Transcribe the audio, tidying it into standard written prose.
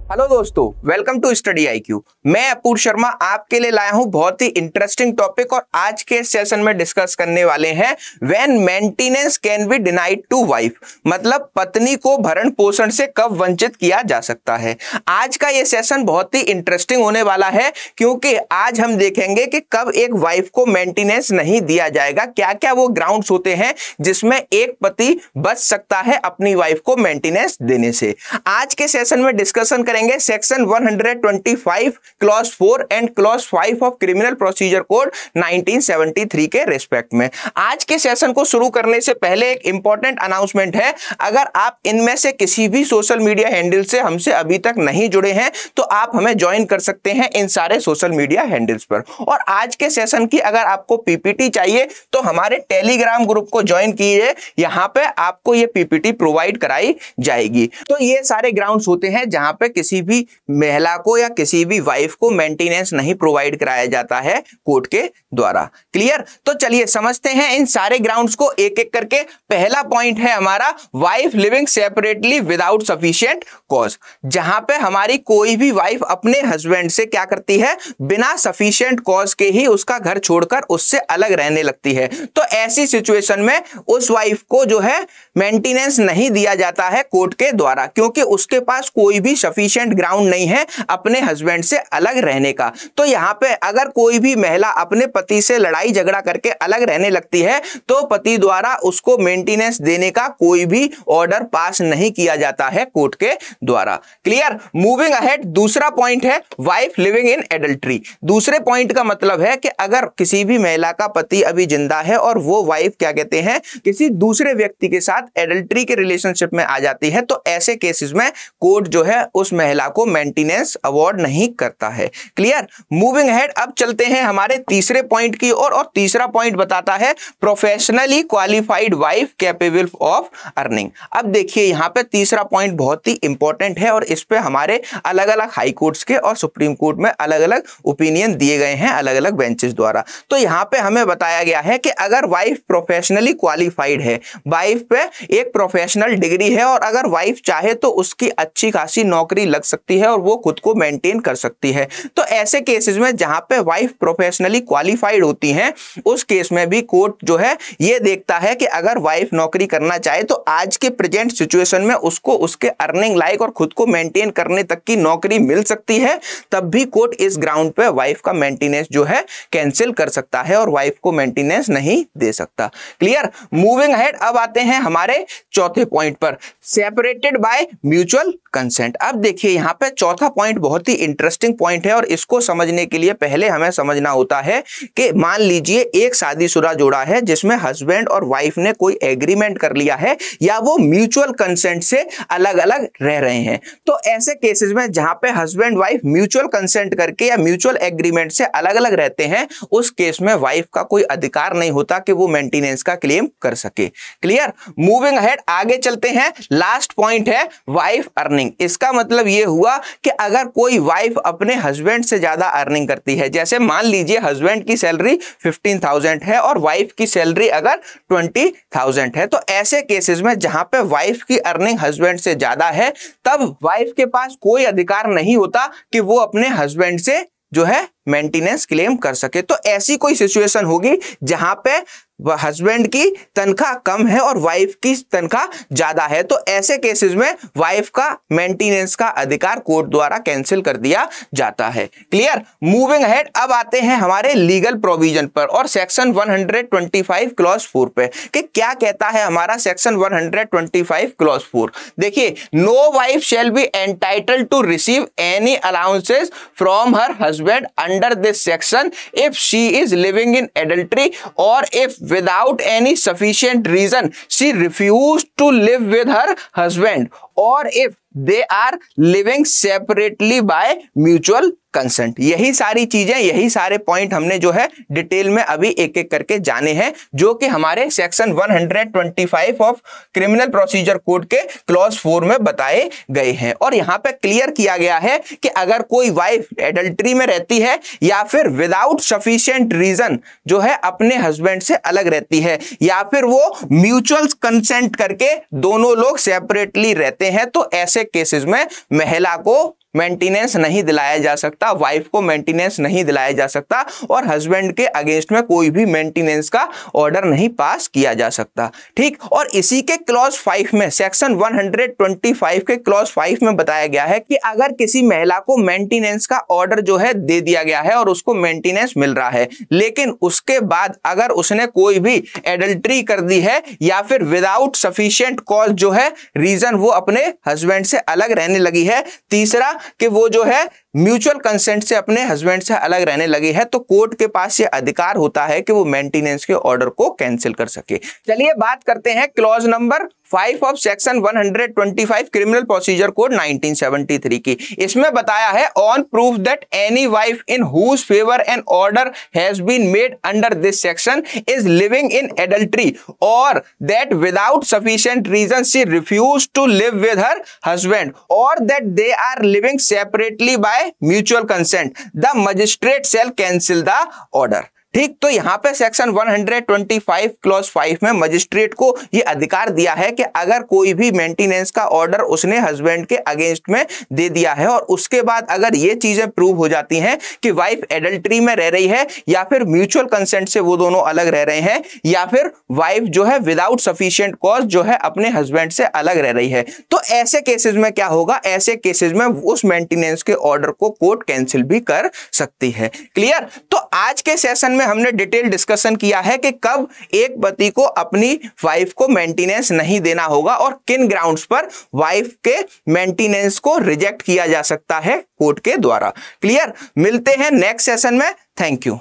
Hello दोस्तों, welcome to study IQ. मैं अपूर्व शर्मा आपके लिए लाया हूं बहुत ही इंटरेस्टिंग टॉपिक और आज के सेशन में डिस्कस करने वाले हैं when maintenance can be denied to wife, मतलब पत्नी को भरण पोषण से कब वंचित किया जा सकता है। आज का ये सेशन बहुत ही इंटरेस्टिंग होने वाला है क्योंकि आज हम देखेंगे कि कब एक वाइफ को मेंटेनेंस नहीं दिया जाएगा, क्या क्या वो ग्राउंड्स होते हैं जिसमें एक पति बच सकता है अपनी वाइफ को मेंटेनेंस देने से। आज के सेशन में डिस्कशन करेंगे section 125 clause 4 and clause 5 of criminal procedure code 1973 के रिस्पेक्ट में। आज के सेशन को शुरू करने से पहले एक इंपॉर्टेंट अनाउंसमेंट है। अगर आप इनमें से किसी भी सोशल मीडिया हैंडल से हमसे अभी तक नहीं जुड़े हैं तो आप हमें ज्वाइन कर सकते हैं इन सारे सोशल मीडिया हैंडल्स पर। और आज के सेशन की अगर आपको पीपीटी चाहिए तो हमारे टेलीग्राम ग्रुप को ज्वाइन कीजिए, यहां पे आपको ये पीपीटी प्रोवाइड कराई जाएगी। तो ये सारे ग्राउंड्स होते हैं जहां पे किसी भी महिला को या किसी भी वाइफ को मेंटेनेंस नहीं प्रोवाइड कराया जाता है कोर्ट के द्वारा। क्लियर? तो चलिए समझते हैं इन सारे ग्राउंड्स को एक एक करके। पहला पॉइंट है हमारा wife living separately without sufficient cause, जहां पे हमारी कोई भी वाइफ अपने हस्बैंड से क्या करती है, बिना सफिशिएंट कॉज के ही उसका घर छोड़कर उससे अलग रहने लगती है। तो ऐसी सिचुएशन में उस वाइफ को जो है मेंटेनेंस नहीं दिया जाता है कोर्ट के द्वारा, क्योंकि उसके पास कोई भी सफिशिएंट ग्राउंड नहीं है अपने हस्बैंड से अलग रहने का। तो यहां पे अगर कोई भी महिला अपने पति से लड़ाई झगड़ा करके अलग रहने लगती है तो पति द्वारा उसको मेंटेनेंस देने का कोई भी ऑर्डर पास नहीं किया जाता है कोर्ट के द्वारा। क्लियर? मूविंग अहेड, दूसरा पॉइंट है वाइफ लिविंग इन एडल्ट्री। दूसरे पॉइंट का मतलब है कि अगर किसी भी महिला का पति अभी जिंदा है और वो वाइफ क्या कहते हैं किसी दूसरे व्यक्ति के साथ एडल्ट्री के रिलेशनशिप में आ जाती है तो ऐसे केसेस में कोर्ट जो है उस महिला को मेंटेनेंस अवार्ड नहीं करता है। क्लियर? मूविंग अहेड, अब चलते हैं हमारे तीसरे पॉइंट की ओर और तीसरा पॉइंट बताता है professionally qualified wife capable of earning. अब देखिए यहां पे तीसरा पॉइंट बहुत ही इंपॉर्टेंट है और इस पे हमारे अलग अलग हाई कोर्ट्स के और सुप्रीम कोर्ट में अलग अलग ओपिनियन दिए गए हैं अलग अलग बेंचेस द्वारा। तो यहां पे हमें बताया गया है कि अगर वाइफ प्रोफेशनली क्वालिफाइड है, वाइफ पे एक प्रोफेशनल डिग्री है और अगर वाइफ चाहे तो उसकी अच्छी खासी नौकरी लग सकती है और वो खुद को मेंटेन कर सकती है। तो ऐसे केसेस में जहां पे वाइफ प्रोफेशनली क्वालिफाइड होती हैं उस केस में भी कोर्ट जो है ये देखता है कि अगर वाइफ नौकरी करना चाहे तो आज के प्रेजेंट सिचुएशन में उसको उसके अर्निंग लायक और खुद को मेंटेन करने तक की नौकरी मिल सकती है, तब भी कोर्ट इस ग्राउंड पे वाइफ का मेंटेनेंस जो है कैंसिल कर सकता है और वाइफ को मेंटेनेंस नहीं दे सकता। क्लियर? मूविंग अहेड, अब आते हैं हमारे चौथे पॉइंट पर, सेपरेटेड बाय म्यूचुअल कंसेंट। अब देखिए यहां पे चौथा पॉइंट बहुत ही इंटरेस्टिंग पॉइंट है और इसको समझने के लिए पहले हमें समझना होता है कि मान लीजिए एक शादीशुदा जोड़ा है जिसमें हस्बैंड और वाइफ ने कोई एग्रीमेंट कर लिया है या वो म्यूचुअल कंसेंट से अलग अलग रह रहे हैं। तो ऐसे केसेस में जहां पे हस्बैंड वाइफ म्यूचुअल कंसेंट करके या म्यूचुअल एग्रीमेंट से अलग अलग रहते हैं उस केस में वाइफ का कोई अधिकार नहीं होता कि वो मेंटेनेंस का क्लेम कर सके। क्लियर? मूविंग अहेड, आगे चलते हैं। लास्ट पॉइंट है वाइफ अर्निंग। इसका मतलब ये हुआ कि अगर कोई वाइफ अपने हस्बैंड से ज्यादा अर्निंग करती है, जैसे मान लीजिए हस्बैंड की सैलरी 15,000 है और वाइफ की सैलरी अगर 20,000 है, तो ऐसे केसेस में जहां पे वाइफ की अर्निंग हस्बैंड से ज्यादा है तब वाइफ के पास कोई अधिकार नहीं होता कि वो अपने हस्बैंड से जो है मेंटेनेंस क्लेम कर सके। तो ऐसी कोई सिचुएशन होगी जहां पे हस्बैंड की तनख्वाह कम है और वाइफ की तनख्वाह ज्यादा है, तो ऐसे केसेस में वाइफ का मेंटेनेंस का अधिकार कोर्ट द्वारा कैंसिल कर दिया जाता है। क्लियर? मूविंग अहेड, अब आते हैं हमारे लीगल प्रोविजन पर और सेक्शन 125 क्लॉज 4 पे कि क्या कहता है हमारा सेक्शन 125 क्लॉज 4। देखिए, no wife shall be entitled to receive any allowances from her husband under this section if she is living in adultery और if without any sufficient reason she refused to live with her husband or if they are living separately by mutual consent. यही सारी चीजें, यही सारे point हमने जो है detail में अभी एक एक करके जाने हैं जो कि हमारे section 125 of criminal procedure code के क्लॉज 4 में बताए गए हैं। और यहां पे क्लियर किया गया है कि अगर कोई वाइफ एडल्ट्री में रहती है या फिर विदाउट सफिशिएंट रीजन जो है अपने हस्बैंड से अलग रहती है या फिर वो म्यूचुअल कंसेंट करके दोनों लोग सेपरेटली रहते हैं, तो ऐसे केसेस में महिला को मेंटेनेंस नहीं दिलाया जा सकता, वाइफ को मेंटेनेंस नहीं दिलाया जा सकता और हस्बैंड के अगेंस्ट में कोई भी मेंटेनेंस का ऑर्डर नहीं पास किया जा सकता। ठीक, और इसी के क्लॉज 5 में, सेक्शन 125 के क्लॉज 5 में बताया गया है कि अगर किसी महिला को मेंटेनेंस का ऑर्डर जो है दे दिया गया है और उसको मेंटेनेंस मिल रहा है, लेकिन उसके बाद अगर उसने कोई भी एडल्ट्री कर दी है या फिर विदाउट सफिशिएंट कॉज जो है रीजन वो अपने हस्बैंड से अलग रहने लगी है, तीसरा कि वो जो है म्यूचुअल कंसेंट से अपने हस्बैंड से अलग रहने लगी है, तो कोर्ट के पास ये अधिकार होता है कि वो मेंटेनेंस के ऑर्डर को कैंसिल कर सके। चलिए बात करते हैं clause number 5 of section 125 criminal procedure code 1973 की। इसमें बताया है on proof that any wife in whose favour an order has been made under this section is living in adultery और that without sufficient reason she refuse to live with her husband और that they are living separately by mutual consent, the magistrate shall cancel the order. ठीक, तो यहां पे section 125 clause 5 में magistrate को यह अधिकार दिया है कि अगर कोई भी मेंटेनेंस का ऑर्डर उसने हस्बैंड के अगेंस्ट में दे दिया है और उसके बाद अगर ये चीजें प्रूव हो जाती हैं कि वाइफ एडल्ट्री में रह रही है या फिर म्यूचुअल कंसेंट से वो दोनों अलग रह रहे हैं या फिर वाइफ जो है विदाउट सफिशिएंट कॉज जो है अपने हस्बैंड से अलग रह रही है, तो ऐसे केसेस में क्या होगा, ऐसे केसेस में उस मेंटेनेंस के ऑर्डर को कोर्ट कैंसिल भी कर सकती है। क्लियर? तो आज के सेशन में हमने डिटेल डिस्कशन किया है कि कब एक पति को अपनी वाइफ को मेंटेनेंस नहीं देना होगा और किन ग्राउंड्स पर वाइफ के मेंटेनेंस को रिजेक्ट किया जा सकता है कोर्ट के द्वारा। क्लियर? मिलते हैं नेक्स्ट सेशन में। Thank you.